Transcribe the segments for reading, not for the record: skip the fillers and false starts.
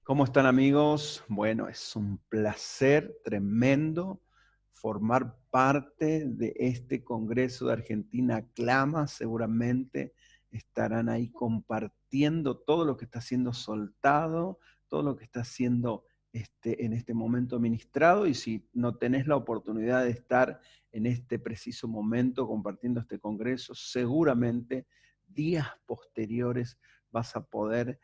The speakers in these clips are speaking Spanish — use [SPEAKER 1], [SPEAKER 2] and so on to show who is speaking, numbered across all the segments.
[SPEAKER 1] ¿Cómo están, amigos? Bueno, es un placer tremendo formar parte de este Congreso de Argentina Clama. Seguramente estarán ahí compartiendo todo lo que está siendo soltado, todo lo que está siendo en este momento ministrado. Y si no tenés la oportunidad de estar en este preciso momento compartiendo este Congreso, seguramente días posteriores vas a poder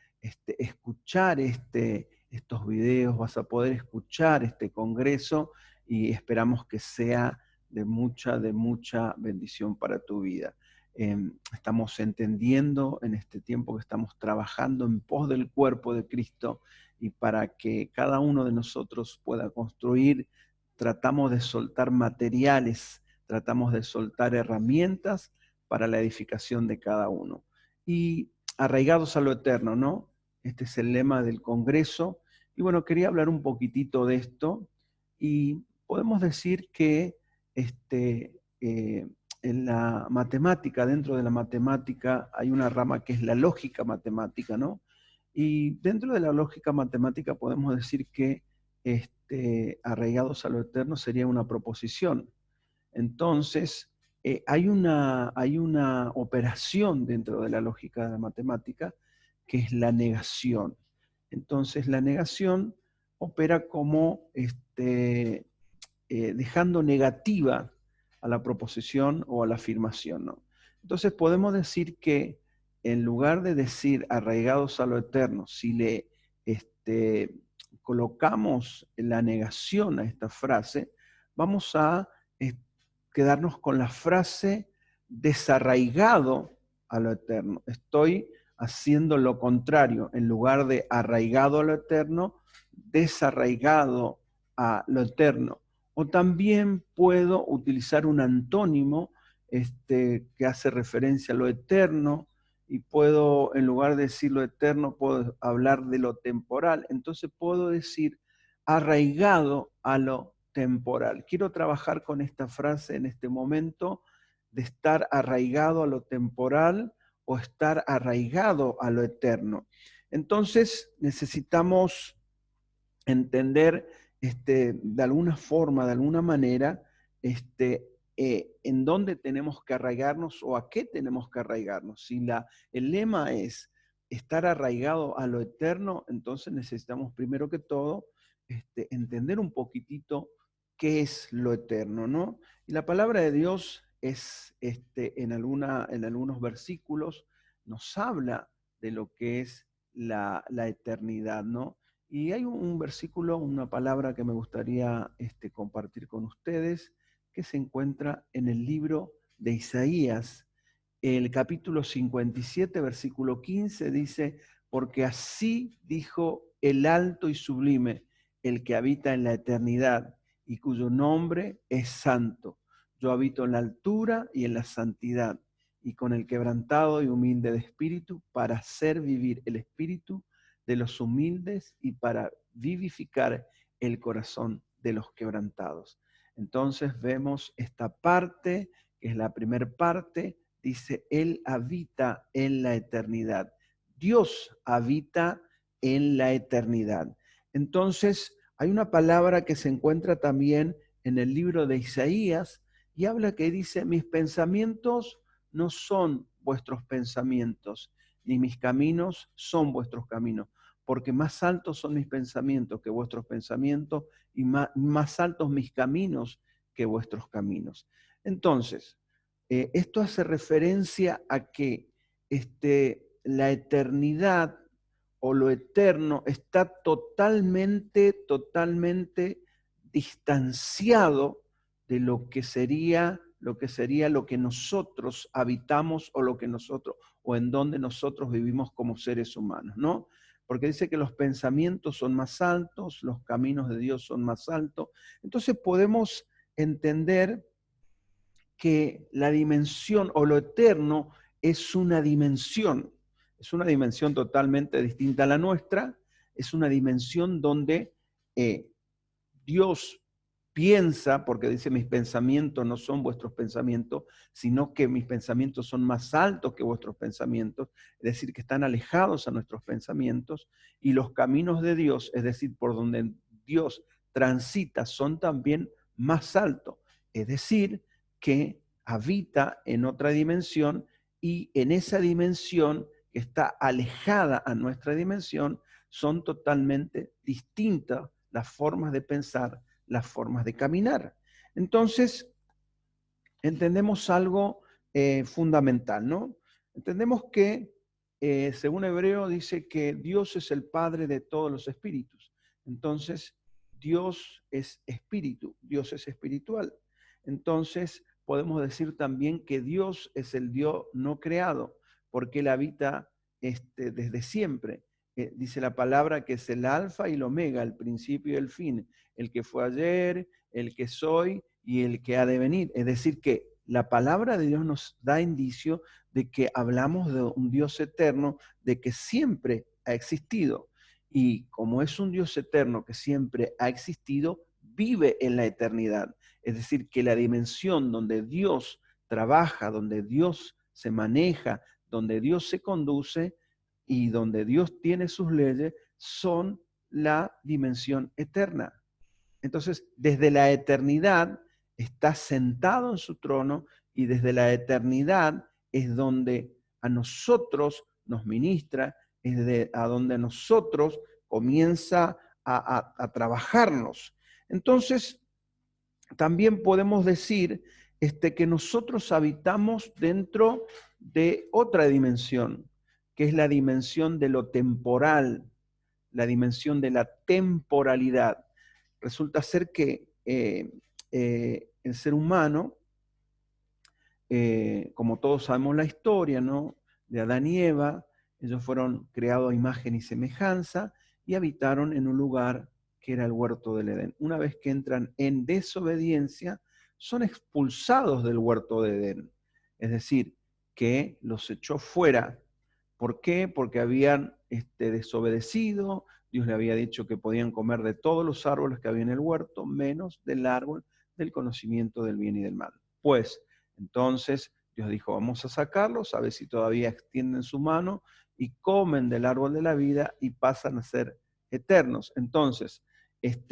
[SPEAKER 1] escuchar estos videos, vas a poder escuchar este congreso y esperamos que sea de mucha bendición para tu vida. Estamos entendiendo en este tiempo que estamos trabajando en pos del cuerpo de Cristo y para que cada uno de nosotros pueda construir, tratamos de soltar materiales, tratamos de soltar herramientas para la edificación de cada uno. Y arraigados a lo eterno, ¿no? Este es el lema del Congreso. Y bueno, quería hablar un poquitito de esto. Y podemos decir que en la matemática, dentro de la matemática, hay una rama que es la lógica matemática, ¿no? Y dentro de la lógica matemática podemos decir que arraigados a lo eterno sería una proposición. Entonces, hay una operación dentro de la lógica de la matemática que es la negación. Entonces, la negación opera como dejando negativa a la proposición o a la afirmación, ¿no? Entonces, podemos decir que en lugar de decir arraigados a lo eterno, si le este, colocamos la negación a esta frase, vamos a quedarnos con la frase desarraigado a lo eterno. Estoy haciendo lo contrario, en lugar de arraigado a lo eterno, desarraigado a lo eterno. O también puedo utilizar un antónimo que hace referencia a lo eterno, y puedo, en lugar de decir lo eterno, puedo hablar de lo temporal. Entonces puedo decir arraigado a lo temporal. Quiero trabajar con esta frase en este momento de estar arraigado a lo temporal o estar arraigado a lo eterno. Entonces necesitamos entender de alguna forma, de alguna manera, en dónde tenemos que arraigarnos o a qué tenemos que arraigarnos. Si el lema es estar arraigado a lo eterno, entonces necesitamos primero que todo entender un poquitito qué es lo eterno, ¿no? Y la palabra de Dios es, en algunos versículos, nos habla de lo que es la eternidad, ¿no? Y hay un versículo, una palabra que me gustaría compartir con ustedes, que se encuentra en el libro de Isaías, el capítulo 57, versículo 15, dice: porque así dijo el alto y sublime, el que habita en la eternidad y cuyo nombre es santo. Yo habito en la altura y en la santidad, y con el quebrantado y humilde de espíritu, para hacer vivir el espíritu de los humildes y para vivificar el corazón de los quebrantados. Entonces vemos esta parte, que es la primera parte, dice, Él habita en la eternidad. Dios habita en la eternidad. Entonces, hay una palabra que se encuentra también en el libro de Isaías y habla que dice, mis pensamientos no son vuestros pensamientos, ni mis caminos son vuestros caminos, porque más altos son mis pensamientos que vuestros pensamientos y más altos mis caminos que vuestros caminos. Entonces, esto hace referencia a que la eternidad o lo eterno está totalmente distanciado de lo que sería lo que nosotros habitamos o lo que nosotros o en donde nosotros vivimos como seres humanos, ¿no? Porque dice que los pensamientos son más altos, los caminos de Dios son más altos. Entonces podemos entender que la dimensión o lo eterno es una dimensión totalmente distinta a la nuestra, es una dimensión donde Dios piensa, porque dice mis pensamientos no son vuestros pensamientos, sino que mis pensamientos son más altos que vuestros pensamientos, es decir, que están alejados a nuestros pensamientos, y los caminos de Dios, es decir, por donde Dios transita, son también más altos, es decir, que habita en otra dimensión, y en esa dimensión que está alejada a nuestra dimensión, son totalmente distintas las formas de pensar, las formas de caminar. Entonces, entendemos algo fundamental, ¿no? Entendemos que, según Hebreo, dice que Dios es el Padre de todos los espíritus. Entonces, Dios es espíritu, Dios es espiritual. Entonces, podemos decir también que Dios es el Dios no creado, porque Él habita desde siempre. Dice la palabra que es el alfa y el omega, el principio y el fin, el que fue ayer, el que soy y el que ha de venir. Es decir, que la palabra de Dios nos da indicio de que hablamos de un Dios eterno, de que siempre ha existido. Y como es un Dios eterno que siempre ha existido, vive en la eternidad. Es decir, que la dimensión donde Dios trabaja, donde Dios se maneja, donde Dios se conduce y donde Dios tiene sus leyes, son la dimensión eterna. Entonces, desde la eternidad está sentado en su trono, y desde la eternidad es donde a nosotros nos ministra, es a donde nosotros comienza a trabajarnos. Entonces, también podemos decir que nosotros habitamos dentro de otra dimensión, que es la dimensión de lo temporal, la dimensión de la temporalidad. Resulta ser que el ser humano, como todos sabemos la historia, ¿no?, de Adán y Eva, ellos fueron creados a imagen y semejanza y habitaron en un lugar que era el huerto del Edén. Una vez que entran en desobediencia, son expulsados del huerto de Edén. Es decir, que los echó fuera. ¿Por qué? Porque habían desobedecido. Dios le había dicho que podían comer de todos los árboles que había en el huerto, menos del árbol del conocimiento del bien y del mal. Pues entonces Dios dijo, vamos a sacarlos, a ver si todavía extienden su mano y comen del árbol de la vida y pasan a ser eternos. Entonces,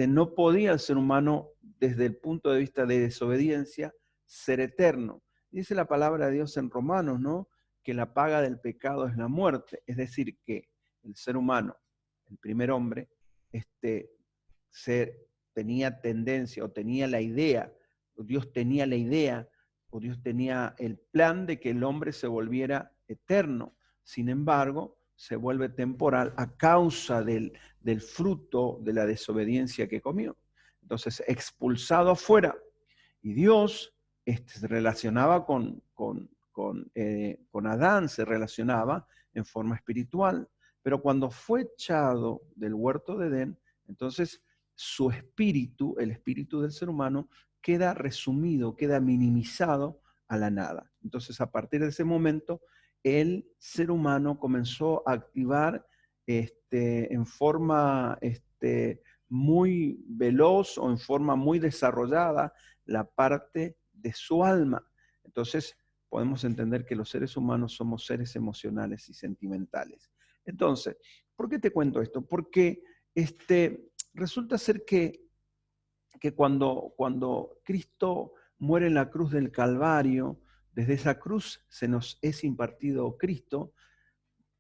[SPEAKER 1] no podía el ser humano, desde el punto de vista de desobediencia, ser eterno. Dice la palabra de Dios en Romanos, ¿no?, que la paga del pecado es la muerte. Es decir, que el ser humano, el primer hombre, tenía tendencia o tenía la idea, o Dios tenía la idea, o Dios tenía el plan de que el hombre se volviera eterno. Sin embargo, se vuelve temporal a causa del fruto de la desobediencia que comió. Entonces, expulsado afuera. Y Dios se relacionaba con Adán, se relacionaba en forma espiritual. Pero cuando fue echado del huerto de Edén, entonces su espíritu, el espíritu del ser humano, queda resumido, queda minimizado a la nada. Entonces, a partir de ese momento, el ser humano comenzó a activar en forma muy veloz o en forma muy desarrollada la parte de su alma. Entonces, podemos entender que los seres humanos somos seres emocionales y sentimentales. Entonces, ¿por qué te cuento esto? Porque resulta ser que cuando Cristo muere en la cruz del Calvario, desde esa cruz se nos es impartido Cristo,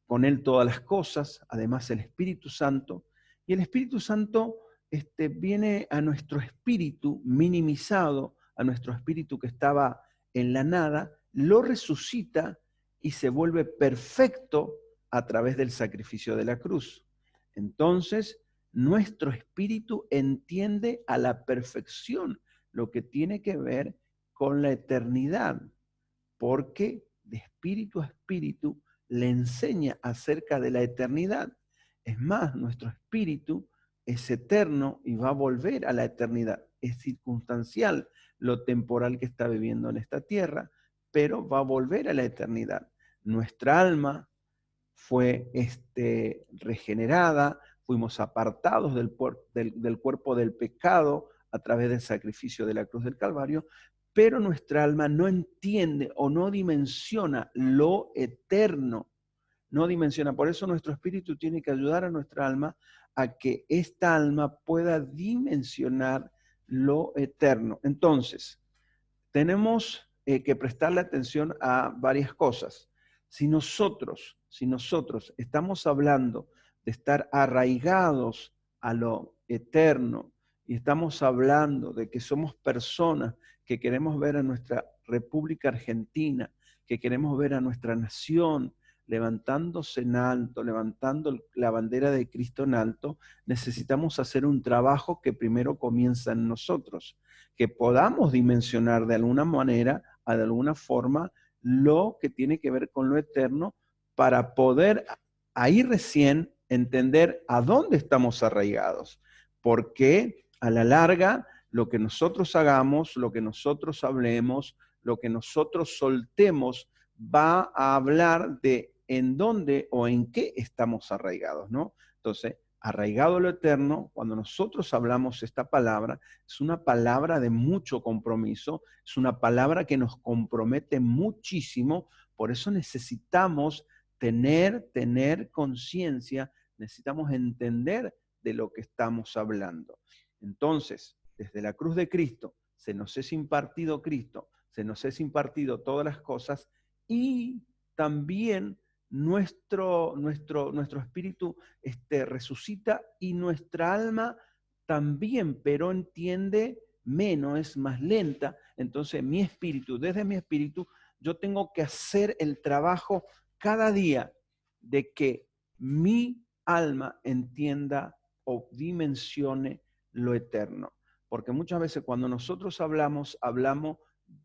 [SPEAKER 1] con Él todas las cosas, además el Espíritu Santo, y el Espíritu Santo viene a nuestro espíritu minimizado, a nuestro espíritu que estaba en la nada, lo resucita y se vuelve perfecto a través del sacrificio de la cruz. Entonces, nuestro espíritu entiende a la perfección lo que tiene que ver con la eternidad, porque de espíritu a espíritu le enseña acerca de la eternidad. Es más, nuestro espíritu es eterno y va a volver a la eternidad. Es circunstancial lo temporal que está viviendo en esta tierra, pero va a volver a la eternidad. Nuestra alma fue regenerada, fuimos apartados del cuerpo del pecado a través del sacrificio de la cruz del Calvario, pero nuestra alma no entiende o no dimensiona lo eterno. No dimensiona. Por eso nuestro espíritu tiene que ayudar a nuestra alma a que esta alma pueda dimensionar lo eterno. Entonces, tenemos que prestarle atención a varias cosas. Si nosotros estamos hablando de estar arraigados a lo eterno y estamos hablando de que somos personas que queremos ver a nuestra República Argentina, que queremos ver a nuestra nación levantándose en alto, levantando la bandera de Cristo en alto, necesitamos hacer un trabajo que primero comienza en nosotros, que podamos dimensionar de alguna manera, de alguna forma, lo que tiene que ver con lo eterno, para poder ahí recién entender a dónde estamos arraigados. Porque a la larga, lo que nosotros hagamos, lo que nosotros hablemos, lo que nosotros soltemos, va a hablar de en dónde o en qué estamos arraigados, ¿no? Entonces, arraigado a lo eterno, cuando nosotros hablamos esta palabra, es una palabra de mucho compromiso, es una palabra que nos compromete muchísimo, por eso necesitamos tener conciencia, necesitamos entender de lo que estamos hablando. Entonces, desde la cruz de Cristo, se nos es impartido Cristo, se nos es impartido todas las cosas, y también nuestro espíritu resucita, y nuestra alma también, pero entiende menos, es más lenta. Entonces mi espíritu, desde mi espíritu, yo tengo que hacer el trabajo cada día de que mi alma entienda o dimensione lo eterno. Porque muchas veces cuando nosotros hablamos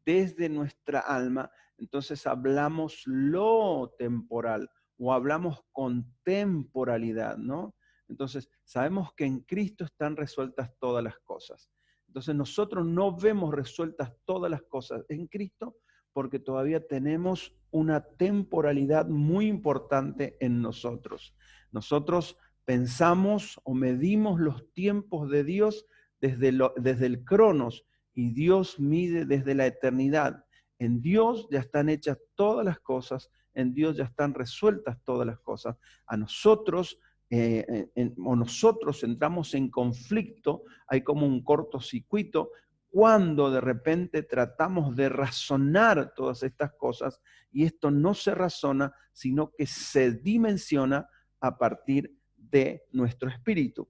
[SPEAKER 1] desde nuestra alma, entonces hablamos lo temporal o hablamos con temporalidad, ¿no? Entonces sabemos que en Cristo están resueltas todas las cosas. Entonces nosotros no vemos resueltas todas las cosas en Cristo porque todavía tenemos una temporalidad muy importante en nosotros. Nosotros pensamos o medimos los tiempos de Dios desde el Cronos, y Dios mide desde la eternidad. En Dios ya están hechas todas las cosas, en Dios ya están resueltas todas las cosas. A nosotros, o nosotros entramos en conflicto, hay como un cortocircuito, cuando de repente tratamos de razonar todas estas cosas, y esto no se razona, sino que se dimensiona a partir de nuestro espíritu.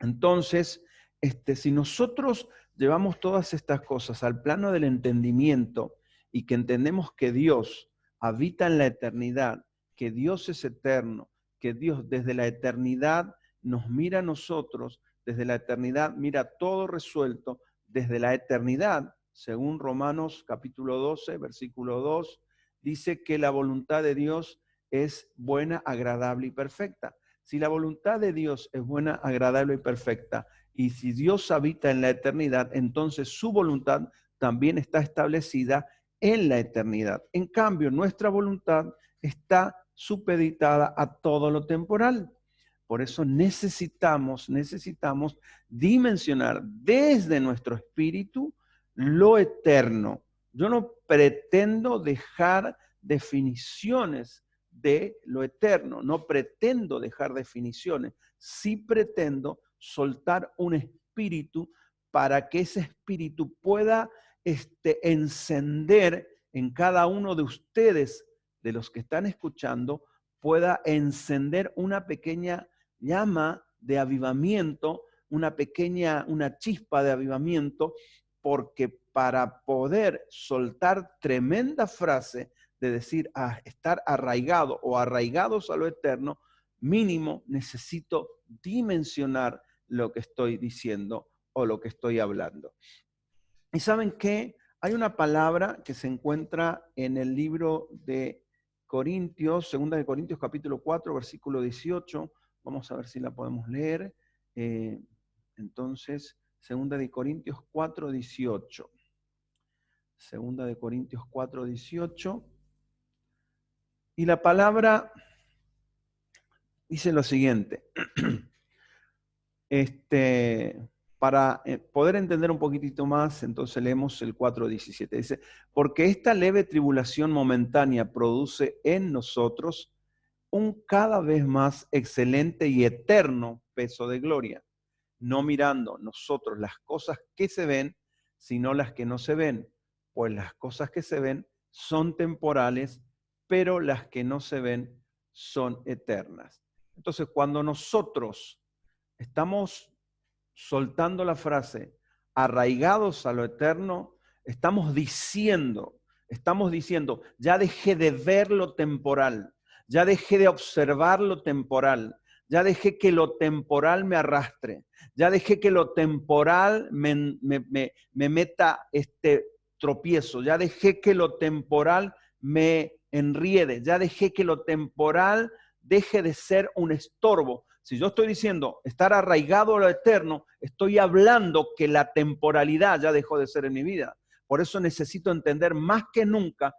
[SPEAKER 1] Entonces, si nosotros llevamos todas estas cosas al plano del entendimiento y que entendemos que Dios habita en la eternidad, que Dios es eterno, que Dios desde la eternidad nos mira a nosotros, desde la eternidad mira todo resuelto, desde la eternidad, según Romanos capítulo 12, versículo 2, dice que la voluntad de Dios es buena, agradable y perfecta. Si la voluntad de Dios es buena, agradable y perfecta, y si Dios habita en la eternidad, entonces su voluntad también está establecida en la eternidad. En cambio, nuestra voluntad está supeditada a todo lo temporal. Por eso necesitamos dimensionar desde nuestro espíritu lo eterno. Yo no pretendo dejar definiciones de lo eterno, no pretendo dejar definiciones, sí pretendo soltar un espíritu para que ese espíritu pueda encender en cada uno de ustedes, de los que están escuchando, pueda encender una pequeña llama de avivamiento, una chispa de avivamiento, porque para poder soltar tremenda frase de decir estar arraigado o arraigados a lo eterno, mínimo necesito dimensionar lo que estoy diciendo o lo que estoy hablando. Y ¿saben qué? Hay una palabra que se encuentra en el libro de Corintios, 2 de Corintios capítulo 4, versículo 18. Vamos a ver si la podemos leer. Entonces, 2 de Corintios 4, 18. 2 de Corintios 4, 18. Y la palabra dice lo siguiente. para poder entender un poquitito más, entonces leemos el 4:17. Dice, porque esta leve tribulación momentánea produce en nosotros un cada vez más excelente y eterno peso de gloria, no mirando nosotros las cosas que se ven, sino las que no se ven, pues las cosas que se ven son temporales, pero las que no se ven son eternas. Entonces, cuando nosotros estamos soltando la frase, arraigados a lo eterno, estamos diciendo, ya dejé de ver lo temporal, ya dejé de observar lo temporal, ya dejé que lo temporal me arrastre, ya dejé que lo temporal me meta tropiezo, ya dejé que lo temporal me enriede, ya dejé que lo temporal deje de ser un estorbo. Si yo estoy diciendo estar arraigado a lo eterno, estoy hablando que la temporalidad ya dejó de ser en mi vida. Por eso necesito entender más que nunca,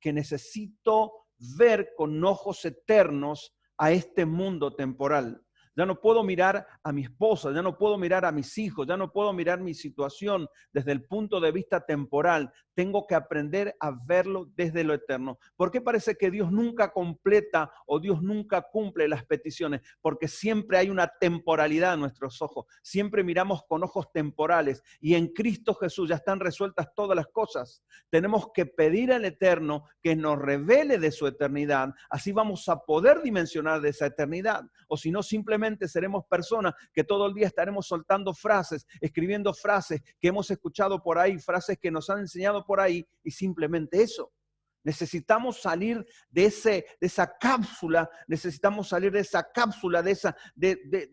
[SPEAKER 1] que necesito ver con ojos eternos a este mundo temporal. Ya no puedo mirar a mi esposa, ya no puedo mirar a mis hijos, ya no puedo mirar mi situación desde el punto de vista temporal. Tengo que aprender a verlo desde lo eterno. ¿Por qué parece que Dios nunca completa o Dios nunca cumple las peticiones? Porque siempre hay una temporalidad en nuestros ojos. Siempre miramos con ojos temporales y en Cristo Jesús ya están resueltas todas las cosas. Tenemos que pedir al Eterno que nos revele de su eternidad. Así vamos a poder dimensionar de esa eternidad. O si no, simplemente seremos personas que todo el día estaremos soltando frases, escribiendo frases que hemos escuchado por ahí, frases que nos han enseñado por ahí y simplemente eso. Necesitamos salir de esa cápsula, de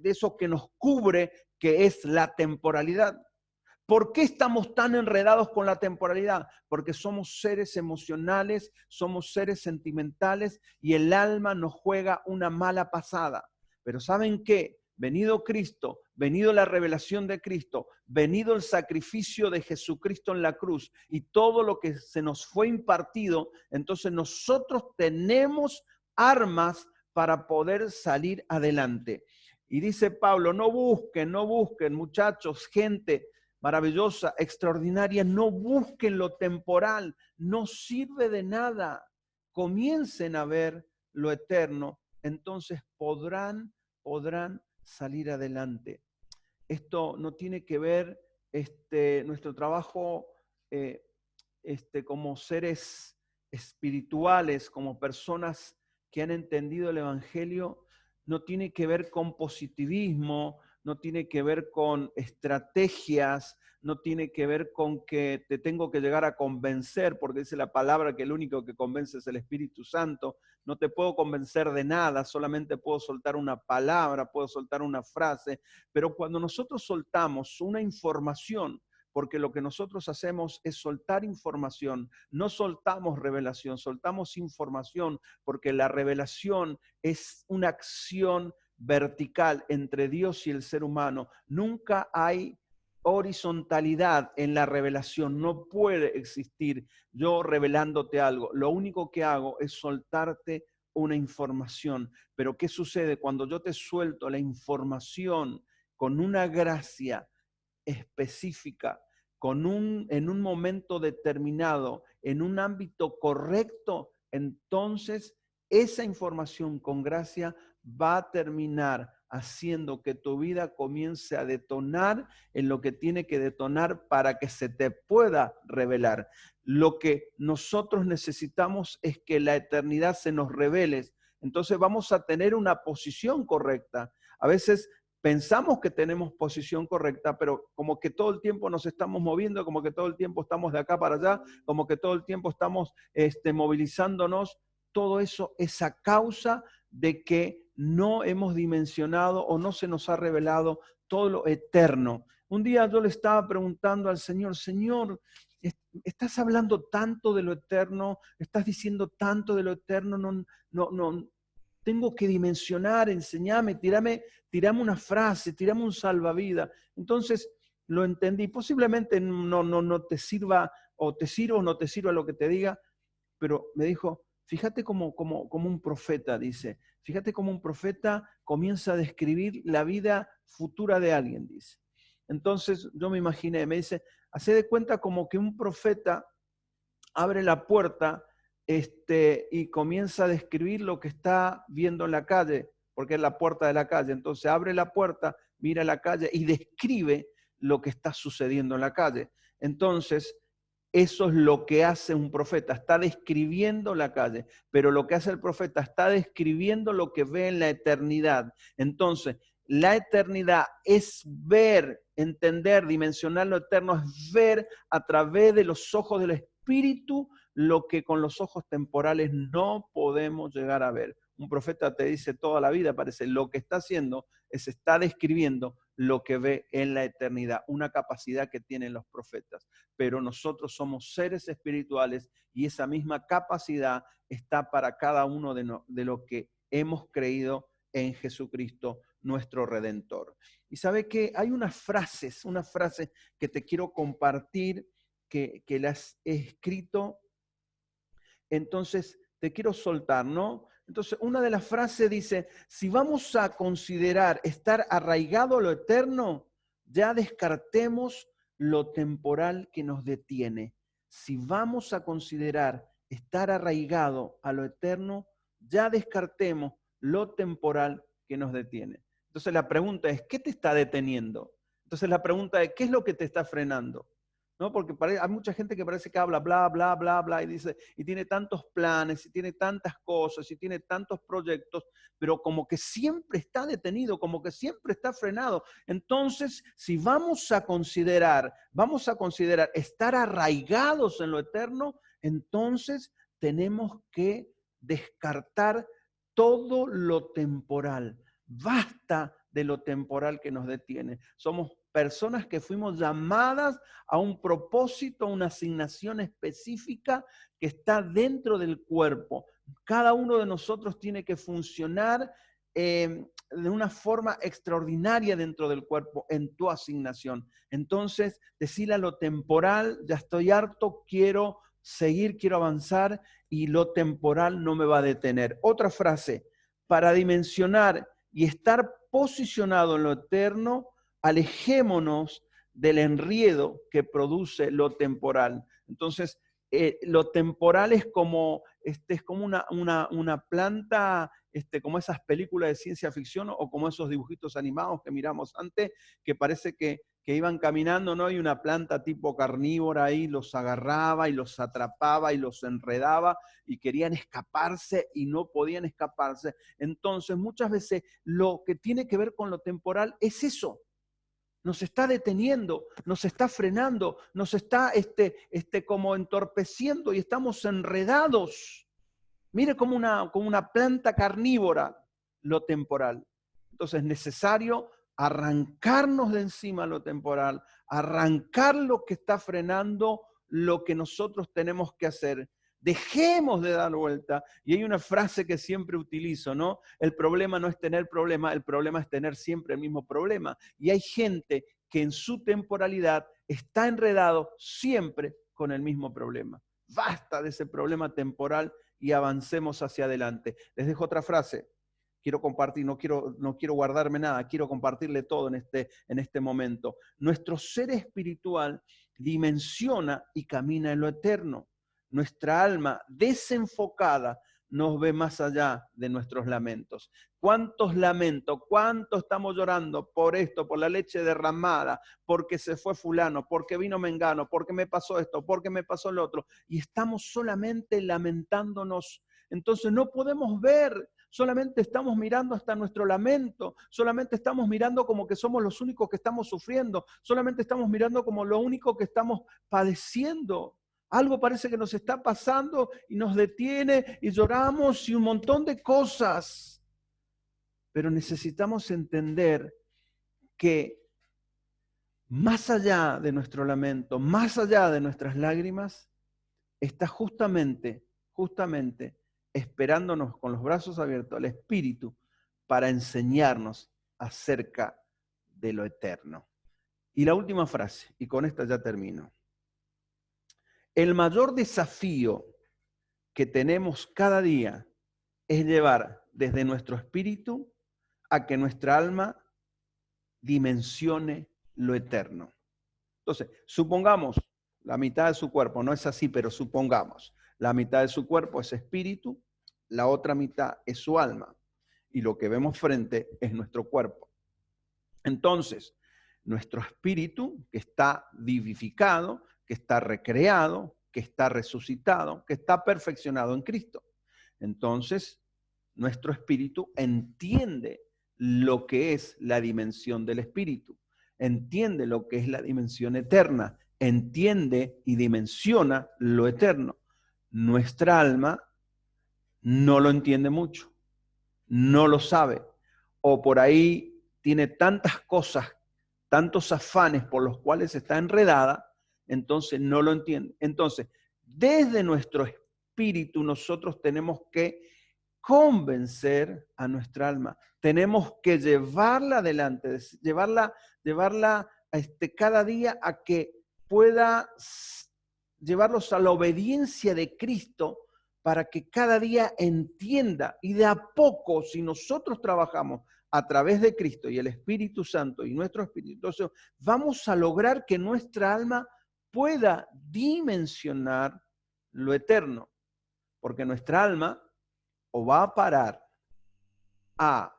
[SPEAKER 1] eso que nos cubre, que es la temporalidad. ¿Por qué estamos tan enredados con la temporalidad? Porque somos seres emocionales, somos seres sentimentales y el alma nos juega una mala pasada. Pero ¿saben qué? Venido Cristo, venido la revelación de Cristo, venido el sacrificio de Jesucristo en la cruz y todo lo que se nos fue impartido, entonces nosotros tenemos armas para poder salir adelante. Y dice Pablo, no busquen, muchachos, gente maravillosa, extraordinaria, no busquen lo temporal, no sirve de nada. Comiencen a ver lo eterno, entonces podrán salir adelante. Esto no tiene que ver nuestro trabajo como seres espirituales, como personas que han entendido el Evangelio, no tiene que ver con positivismo, no tiene que ver con estrategias, no tiene que ver con que te tengo que llegar a convencer, porque dice la palabra que el único que convence es el Espíritu Santo. No te puedo convencer de nada, solamente puedo soltar una palabra, puedo soltar una frase, pero cuando nosotros soltamos una información, porque lo que nosotros hacemos es soltar información, no soltamos revelación, soltamos información, porque la revelación es una acción vertical entre Dios y el ser humano. Nunca hay horizontalidad en la revelación, no puede existir yo revelándote algo. Lo único que hago es soltarte una información. Pero ¿qué sucede cuando yo te suelto la información con una gracia específica, en un momento determinado, en un ámbito correcto? Entonces esa información con gracia va a terminar haciendo que tu vida comience a detonar en lo que tiene que detonar para que se te pueda revelar. Lo que nosotros necesitamos es que la eternidad se nos revele. Entonces vamos a tener una posición correcta. A veces pensamos que tenemos posición correcta, pero como que todo el tiempo nos estamos moviendo, como que todo el tiempo estamos de acá para allá, como que todo el tiempo estamos movilizándonos. Todo eso es a causa de que no hemos dimensionado o no se nos ha revelado todo lo eterno. Un día yo le estaba preguntando al Señor, Señor, estás hablando tanto de lo eterno, estás diciendo tanto de lo eterno, no, tengo que dimensionar, enseñame, tirame una frase, tirame un salvavidas. Entonces lo entendí. Posiblemente no te sirva, o te sirva o no te sirva lo que te diga, pero me dijo, fíjate como un profeta, dice, fíjate como un profeta comienza a describir la vida futura de alguien, dice. Entonces yo me imaginé, me dice, hacé de cuenta como que un profeta abre la puerta y comienza a describir lo que está viendo en la calle, porque es la puerta de la calle. Entonces abre la puerta, mira la calle y describe lo que está sucediendo en la calle. Entonces, eso es lo que hace un profeta, está describiendo la calle, pero lo que hace el profeta está describiendo lo que ve en la eternidad. Entonces, la eternidad es ver, entender, dimensionar lo eterno, es ver a través de los ojos del Espíritu lo que con los ojos temporales no podemos llegar a ver. Un profeta te dice toda la vida, parece, lo que está haciendo es está describiendo lo que ve en la eternidad, una capacidad que tienen los profetas. Pero nosotros somos seres espirituales y esa misma capacidad está para cada uno de los que hemos creído en Jesucristo, nuestro Redentor. Y sabe que hay una frase que te quiero compartir, que las he escrito, entonces te quiero soltar, ¿no? Entonces, una de las frases dice, si vamos a considerar estar arraigado a lo eterno, ya descartemos lo temporal que nos detiene. Si vamos a considerar estar arraigado a lo eterno, ya descartemos lo temporal que nos detiene. Entonces la pregunta es, ¿qué te está deteniendo? Entonces la pregunta es, ¿qué es lo que te está frenando? ¿No? Porque hay mucha gente que parece que habla bla, bla, bla, bla, y dice, y tiene tantos planes, y tiene tantas cosas, y tiene tantos proyectos, pero como que siempre está detenido, como que siempre está frenado. Entonces, si vamos a considerar estar arraigados en lo eterno, entonces tenemos que descartar todo lo temporal. Basta de lo temporal que nos detiene. Somos personas que fuimos llamadas a un propósito, a una asignación específica que está dentro del cuerpo. Cada uno de nosotros tiene que funcionar de una forma extraordinaria dentro del cuerpo en tu asignación. Entonces, decirle a lo temporal, ya estoy harto, quiero seguir, quiero avanzar y lo temporal no me va a detener. Otra frase, para dimensionar y estar posicionado en lo eterno, alejémonos del enredo que produce lo temporal. Entonces, lo temporal es como una planta, como esas películas de ciencia ficción o como esos dibujitos animados que miramos antes, que parece que iban caminando, ¿no? Y una planta tipo carnívora ahí los agarraba y los atrapaba y los enredaba y querían escaparse y no podían escaparse. Entonces, muchas veces lo que tiene que ver con lo temporal es eso. Nos está deteniendo, nos está frenando, nos está como entorpeciendo y estamos enredados. Mire como una planta carnívora lo temporal. Entonces es necesario arrancarnos de encima lo temporal, arrancar lo que está frenando lo que nosotros tenemos que hacer. Dejemos de dar vuelta. Y hay una frase que siempre utilizo, ¿no? El problema no es tener problema, el problema es tener siempre el mismo problema. Y hay gente que en su temporalidad está enredado siempre con el mismo problema. Basta de ese problema temporal y avancemos hacia adelante. Les dejo otra frase. Quiero compartir, no quiero guardarme nada, quiero compartirle todo en este momento. Nuestro ser espiritual dimensiona y camina en lo eterno. Nuestra alma desenfocada nos ve más allá de nuestros lamentos. ¿Cuántos lamentos? ¿Cuánto estamos llorando por esto, por la leche derramada, porque se fue fulano, porque vino mengano, porque me pasó esto, porque me pasó lo otro? Y estamos solamente lamentándonos. Entonces no podemos ver, solamente estamos mirando hasta nuestro lamento, solamente estamos mirando como que somos los únicos que estamos sufriendo, solamente estamos mirando como lo único que estamos padeciendo. Algo parece que nos está pasando y nos detiene y lloramos y un montón de cosas. Pero necesitamos entender que más allá de nuestro lamento, más allá de nuestras lágrimas, está justamente esperándonos con los brazos abiertos al Espíritu para enseñarnos acerca de lo eterno. Y la última frase, y con esta ya termino. El mayor desafío que tenemos cada día es llevar desde nuestro espíritu a que nuestra alma dimensione lo eterno. Entonces, supongamos la mitad de su cuerpo, no es así, pero supongamos, la mitad de su cuerpo es espíritu, la otra mitad es su alma, y lo que vemos frente es nuestro cuerpo. Entonces, nuestro espíritu, que está vivificado, que está recreado, que está resucitado, que está perfeccionado en Cristo. Entonces, nuestro espíritu entiende lo que es la dimensión del espíritu, entiende lo que es la dimensión eterna, entiende y dimensiona lo eterno. Nuestra alma no lo entiende mucho, no lo sabe, o por ahí tiene tantas cosas, tantos afanes por los cuales está enredada, entonces no lo entiende. Entonces, desde nuestro espíritu nosotros tenemos que convencer a nuestra alma. Tenemos que llevarla adelante, llevarla cada día a que pueda llevarlos a la obediencia de Cristo para que cada día entienda y de a poco, si nosotros trabajamos a través de Cristo y el Espíritu Santo y nuestro Espíritu, entonces vamos a lograr que nuestra alma pueda dimensionar lo eterno, porque nuestra alma o va a parar a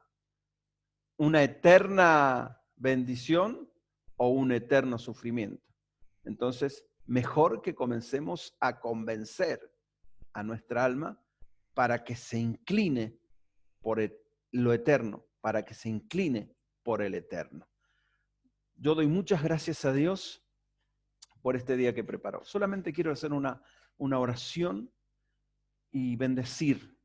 [SPEAKER 1] una eterna bendición o un eterno sufrimiento. Entonces, mejor que comencemos a convencer a nuestra alma para que se incline por lo eterno, para que se incline por el eterno. Yo doy muchas gracias a Dios por este día que preparó. Solamente quiero hacer una oración y bendecir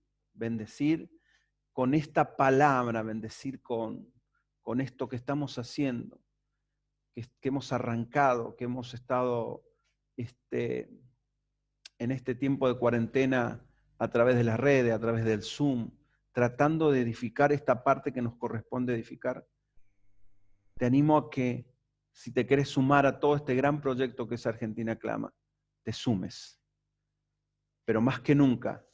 [SPEAKER 1] con esta palabra, bendecir con esto que estamos haciendo, que hemos arrancado, que hemos estado en este tiempo de cuarentena a través de las redes, a través del Zoom, tratando de edificar esta parte que nos corresponde edificar. Te animo a que, si te querés sumar a todo este gran proyecto que es Argentina Clama, te sumes. Pero más que nunca,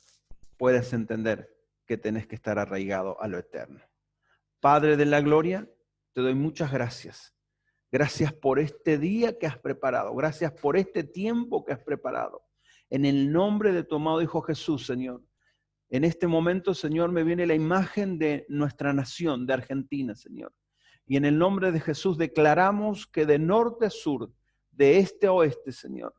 [SPEAKER 1] puedes entender que tenés que estar arraigado a lo eterno. Padre de la gloria, te doy muchas gracias. Gracias por este día que has preparado. Gracias por este tiempo que has preparado. En el nombre de tu amado Hijo Jesús, Señor. En este momento, Señor, me viene la imagen de nuestra nación, de Argentina, Señor. Y en el nombre de Jesús declaramos que de norte a sur, de este a oeste, Señor,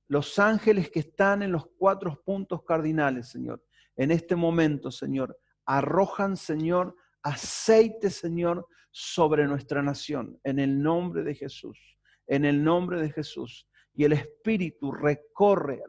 [SPEAKER 1] los ángeles que están en los 4 puntos cardinales, Señor, en este momento, Señor, arrojan, Señor, aceite, Señor, sobre nuestra nación, en el nombre de Jesús, en el nombre de Jesús. Y el Espíritu recorre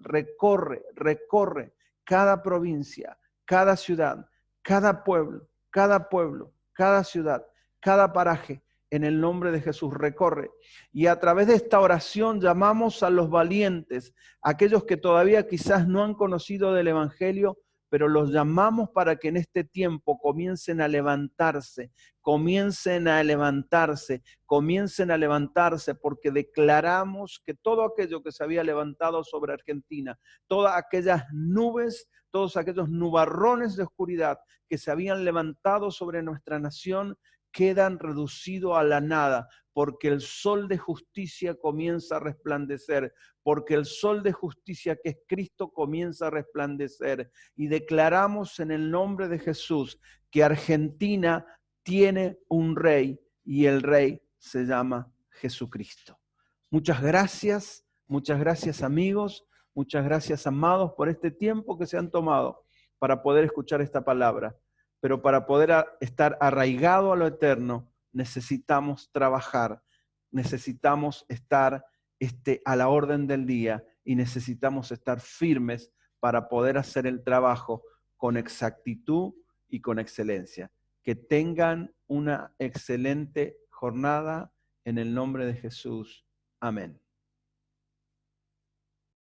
[SPEAKER 1] cada provincia, cada ciudad, cada pueblo, cada ciudad, cada paraje, en el nombre de Jesús, recorre. Y a través de esta oración llamamos a los valientes, aquellos que todavía quizás no han conocido del Evangelio, pero los llamamos para que en este tiempo comiencen a levantarse, porque declaramos que todo aquello que se había levantado sobre Argentina, todas aquellas nubes, todos aquellos nubarrones de oscuridad que se habían levantado sobre nuestra nación, quedan reducidos a la nada, porque el sol de justicia comienza a resplandecer, porque el sol de justicia que es Cristo comienza a resplandecer. Y declaramos en el nombre de Jesús que Argentina tiene un rey y el rey se llama Jesucristo. Muchas gracias amigos, muchas gracias amados por este tiempo que se han tomado para poder escuchar esta palabra. Pero para poder estar arraigado a lo eterno, necesitamos trabajar, necesitamos estar a la orden del día y necesitamos estar firmes para poder hacer el trabajo con exactitud y con excelencia. Que tengan una excelente jornada en el nombre de Jesús. Amén.